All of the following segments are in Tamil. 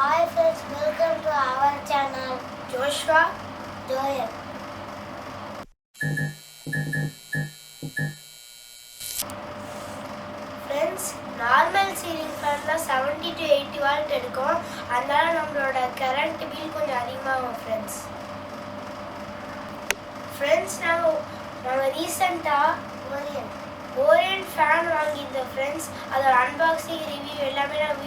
Hi friends, welcome to our channel. Joshua, Joel. Friends, normal ceiling ஃபேன்ல 70 to 80 வாட் எடுக்கும். அதனால நம்மளோட கரண்ட் பில் கொஞ்சம் அதிகமாகும் ஃப்ரெண்ட்ஸ். ஃப்ரெண்ட்ஸ் நாங்கள் ரீசெண்டாக ஓரியன் ஃபேன் வாங்கியிருந்தோம் ஃப்ரெண்ட்ஸ். அதோட அன்பாக்சிங் ரிவ்யூ எல்லாமே நான்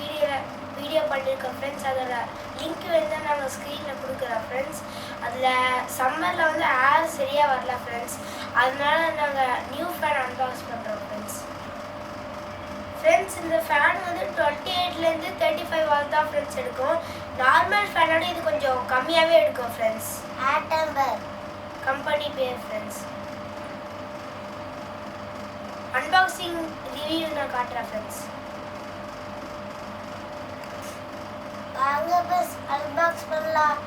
வீடியோ பண்ணியிருக்கோம் ஃப்ரெண்ட்ஸ். அதோட லிங்க் வந்து நாங்கள் ஸ்க்ரீனில் கொடுக்குறோம் ஃப்ரெண்ட்ஸ். அதில் சம்மரில் வந்து ஏர் சரியாக வரல ஃப்ரெண்ட்ஸ். அதனால நாங்கள் நியூ ஃபேன் அன்பாக்ஸ் பண்ணுறோம் ஃப்ரெண்ட்ஸ். ஃப்ரெண்ட்ஸ் இந்த ஃபேன் வந்து 28லேருந்து 35 வாட் தான் ஃப்ரெண்ட்ஸ் எடுக்கும். நார்மல் ஃபேனோட இது கொஞ்சம் கம்மியாகவே எடுக்கும் ஃப்ரெண்ட்ஸ். Atomberg கம்பெனி பேர் ஃப்ரெண்ட்ஸ். அன்பாக்சிங் ரிவ்யூ நான் காட்டுறேன் ஃப்ரெண்ட்ஸ். வாங்க பஸ் அன்பாக்ஸ் பண்ணலாம்.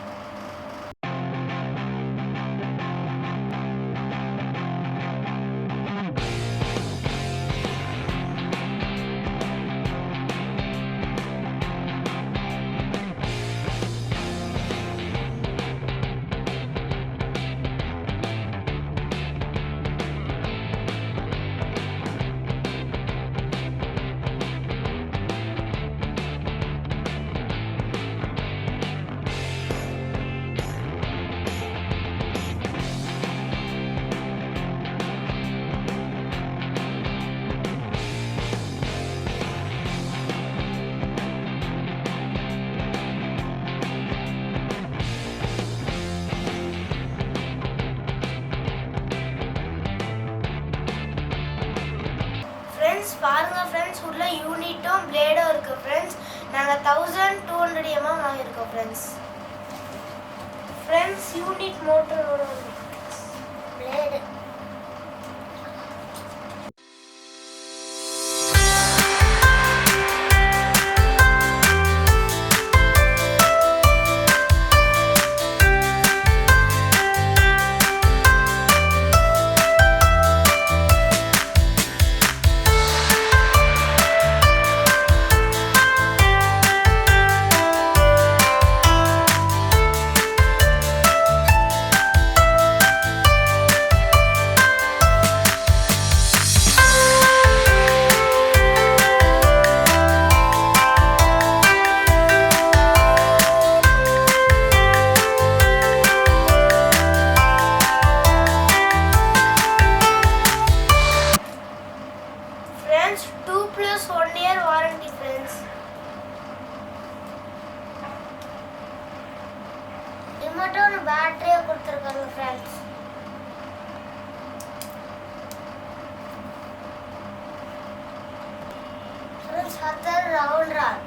பாருங்க ஃப்ரெண்ட்ஸ், உள்ள யூனிட்டும் பிளேடும் இருக்கு ஃப்ரெண்ட்ஸ். நாங்கள் 1200 mm வாங்கியிருக்கோம் ஃப்ரெண்ட்ஸ். ஃப்ரெண்ட்ஸ் யூனிட் மோட்டரோட blade friends 2+1 year warranty friends. ரிமோட்டோட பேட்டரியை கொடுத்துருக்காங்க ஃப்ரெண்ட்ஸ். ஃப்ரெண்ட்ஸ் ஹத்தர் ரவுண்ட் ராட்.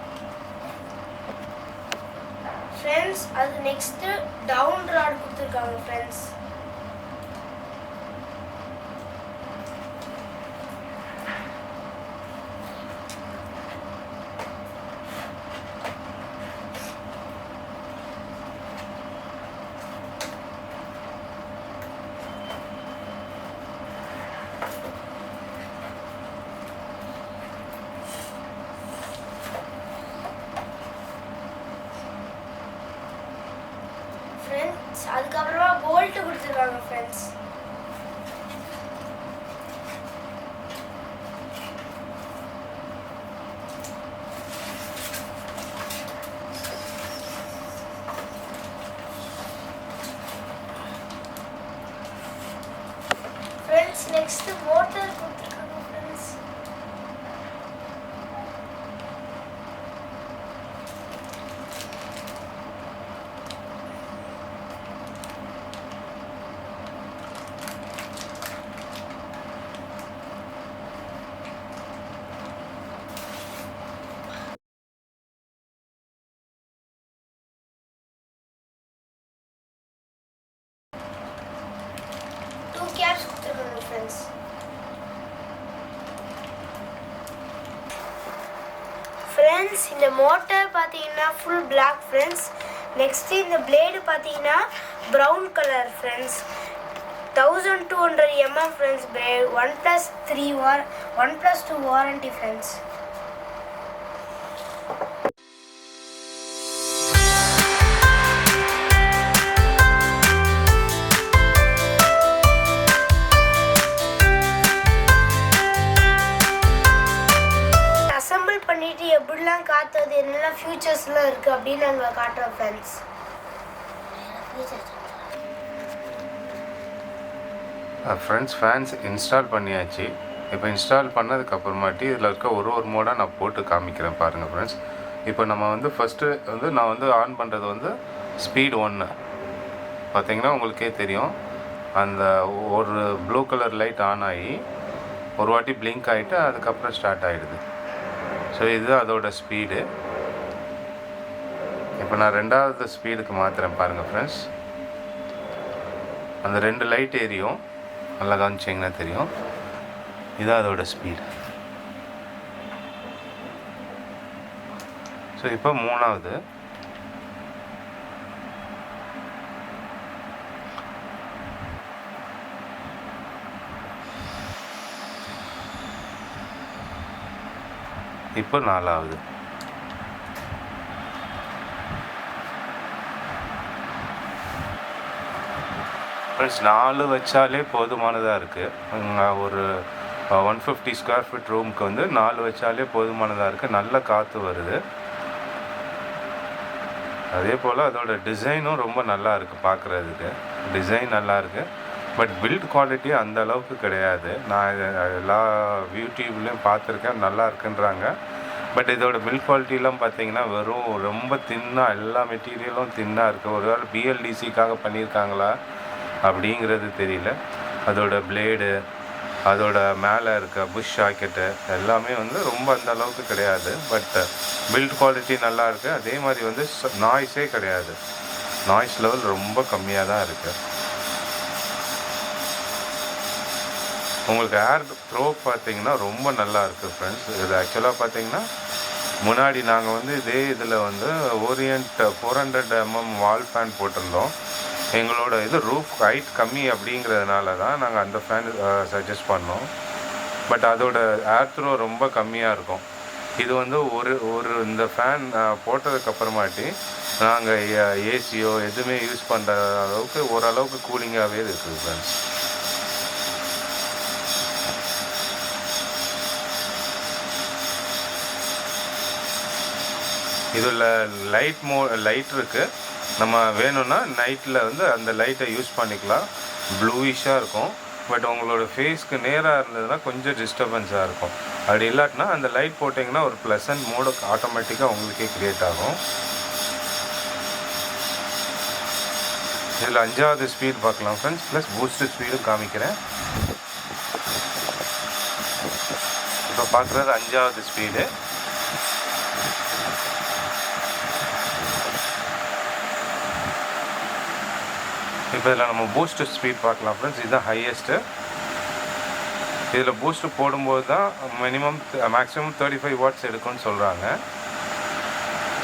ஃப்ரெண்ட்ஸ் அது நெக்ஸ்ட் டவுன் ராட் கொடுத்துருக்காங்க ஃப்ரெண்ட்ஸ். ஃப்ரெண்ட்ஸ் அதுக்கப்புறமா போல்ட் கொடுத்துருக்காங்க ஃப்ரெண்ட்ஸ். ஃப்ரெண்ட்ஸ் நெக்ஸ்ட் மோட்டார் கொடுத்துருக்காங்க ஃப்ரெண்ட்ஸ். கேப்ஸ் கொடுத்துருக்காங்க ஃப்ரெண்ட்ஸ். ஃப்ரெண்ட்ஸ் இந்த மோட்டார் பார்த்தீங்கன்னா ஃபுல் பிளாக் ஃப்ரெண்ட்ஸ். நெக்ஸ்ட் இந்த பிளேடு பார்த்தீங்கன்னா brown colour friends. 1200 mm friends. Blade 1+2 warranty friends. அது என்னென்ன ஃபியூச்சர்ஸ்லாம் இருக்குது அப்படின்னு நாங்கள் காட்டுறோம் ஃப்ரெண்ட்ஸ். ஃப்ரெண்ட்ஸ் ஃபேன்ஸ் இன்ஸ்டால் பண்ணியாச்சு. இப்போ இன்ஸ்டால் பண்ணதுக்கப்புறமாட்டி இதில் இருக்க ஒரு மோடாக நான் போட்டு காமிக்கிறேன் பாருங்கள் ஃப்ரெண்ட்ஸ். இப்போ நம்ம வந்து ஃபஸ்ட்டு வந்து நான் வந்து ஆன் பண்ணுறது வந்து ஸ்பீட் 1 பார்த்தீங்கன்னா உங்களுக்கே தெரியும். அந்த ஒரு ப்ளூ கலர் லைட் ஆன் ஆகி ஒரு வாட்டி பிளிங்க் ஆகிட்டு அதுக்கப்புறம் ஸ்டார்ட் ஆகிடுது. ஸோ இது அதோட ஸ்பீடு. இப்போ நான் 2வது ஸ்பீடுக்கு மாற்றுறேன் பாருங்கள் ஃப்ரெண்ட்ஸ். அந்த 2 லைட் ஏரியும் நல்லா கவனிச்சிங்கன்னா தெரியும். இதுதான் அதோட ஸ்பீடு. ஸோ இப்போ 3வது. இப்போ 4வது. ஃப்ரெண்ட்ஸ் 4 வச்சாலே போதுமானதாக இருக்குது. ஒரு 150 ஸ்கொயர் ஃபீட் ரூமுக்கு வந்து 4 வச்சாலே போதுமானதாக இருக்குது. நல்ல காற்று வருது. அதே போல் அதோட டிசைனும் ரொம்ப நல்லா இருக்குது பார்க்குறதுக்கு. டிசைன் நல்லா இருக்குது. பட் பில்ட் குவாலிட்டி அந்த அளவுக்கு கிடையாது. நான் எல்லா யூடியூப்லேயும் பார்த்துருக்கேன், நல்லா இருக்குன்றாங்க. பட் இதோட பில்ட் குவாலிட்டிலாம் பார்த்தீங்கன்னா வெறும் ரொம்ப தின்னாக, எல்லா மெட்டீரியலும் தின்னாக இருக்குது. ஒரு வேளை பிஎல்டிசிக்காக பண்ணியிருக்காங்களா அப்படிங்கிறது தெரியல. அதோட பிளேடு, அதோட மேலே இருக்க புஷ் ஜாக்கெட்டு எல்லாமே வந்து ரொம்ப அந்த அளவுக்கு கிடையாது. பட் பில்ட் குவாலிட்டி நல்லா இருக்குது. அதே மாதிரி வந்து நாய்ஸே கிடையாது. நாய்ஸ் லெவல் ரொம்ப கம்மியாக தான் இருக்குது. உங்களுக்கு ஏர் த்ரோ பார்த்தீங்கன்னா ரொம்ப நல்லா இருக்குது ஃப்ரெண்ட்ஸ். இது ஆக்சுவலாக பார்த்தீங்கன்னா முன்னாடி நாங்கள் வந்து இதே இதில் வந்து ஓரியன்ட் 400 mm வால் ஃபேன் போட்டிருந்தோம். எங்களோட இது ரூஃப் ஹைட் கம்மி அப்படிங்கிறதுனால தான் நாங்கள் அந்த ஃபேன் சஜஸ்ட் பண்ணோம். பட் அதோட ஏர் த்ரோ ரொம்ப கம்மியாக இருக்கும். இது வந்து ஒரு இந்த ஃபேன் போட்டதுக்கப்புறமாட்டி நாங்கள் ஏசியோ எதுவுமே யூஸ் பண்ணுற அளவுக்கு ஓரளவுக்கு கூலிங்காகவே இருக்குது ஃப்ரெண்ட்ஸ். இதில் லைட் இருக்குது. நம்ம வேணும்னா நைட்டில் வந்து அந்த லைட்டை யூஸ் பண்ணிக்கலாம். ப்ளூயிஷாக இருக்கும். பட் உங்களோட ஃபேஸ்க்கு நேராக இருந்ததுன்னா கொஞ்சம் டிஸ்டர்பன்ஸாக இருக்கும். அப்படி இல்லாட்டினா அந்த லைட் போட்டிங்கன்னா ஒரு ப்ளசன்ட் மூடு ஆட்டோமேட்டிக்காக உங்களுக்கே க்ரியேட் ஆகும். இதில் 5வது ஸ்பீட் பார்க்கலாம் ஃப்ரெண்ட்ஸ். ப்ளஸ் பூஸ்ட் ஸ்பீடும் காமிக்கிறேன். இப்போ பார்க்குறது 5வது ஸ்பீடு. இப்போ இதில் நம்ம பூஸ்ட் ஸ்பீட் பார்க்கலாம் ஃப்ரெண்ட்ஸ். இதுதான் ஹையஸ்ட்டு. இதில் பூஸ்ட்டு போடும்போது தான் மேக்ஸிமம் 35 வாட்ஸ் எடுக்கும்னு சொல்கிறாங்க.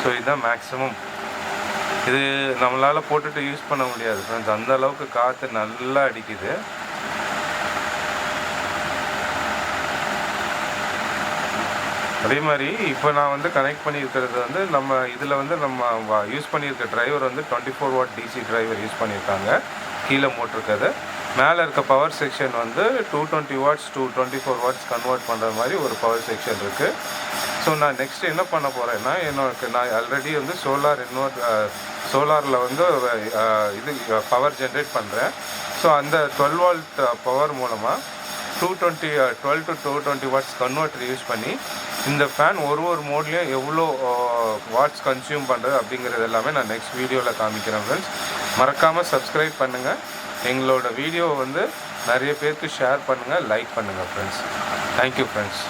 ஸோ இதுதான் மேக்ஸிமம். இது நம்மளால் போட்டுட்டு யூஸ் பண்ண முடியாது ஃப்ரெண்ட்ஸ். அந்த அளவுக்கு காற்று நல்லா அடிக்குது. அதே மாதிரி இப்போ நான் வந்து கனெக்ட் பண்ணியிருக்கிறது வந்து நம்ம இதில் வந்து நம்ம யூஸ் பண்ணியிருக்க டிரைவர் வந்து 24 வாட் டிசி டிரைவர் யூஸ் பண்ணியிருக்காங்க. கீழே போட்டிருக்கிறது. மேலே இருக்க பவர் செக்ஷன் வந்து 220 வாட்ஸ் to 24 வாட்ஸ் கன்வெர்ட் பண்ணுற மாதிரி ஒரு பவர் செக்ஷன் இருக்குது. ஸோ நான் நெக்ஸ்ட் என்ன பண்ண போகிறேன்னா, நான் ஆல்ரெடி வந்து சோலாரில் வந்து இது பவர் ஜென்ரேட் பண்ணுறேன். ஸோ அந்த 12 வால்ட் பவர் மூலமாக 12 to 220 வாட்ஸ் கன்வெர்ட்டர் யூஸ் பண்ணி இந்த ஃபேன் ஒரு மோட்லேயும் எவ்வளோ வாட்ஸ் கன்சியூம் பண்ணுறது அப்படிங்கிறது எல்லாமே நான் நெக்ஸ்ட் வீடியோவில் காமிக்கிறேன் ஃப்ரெண்ட்ஸ். மறக்காமல் சப்ஸ்கிரைப் பண்ணுங்கள். எங்களோட வீடியோவை வந்து நிறைய பேருக்கு ஷேர் பண்ணுங்கள், லைக் பண்ணுங்கள் ஃப்ரெண்ட்ஸ். Thank you friends.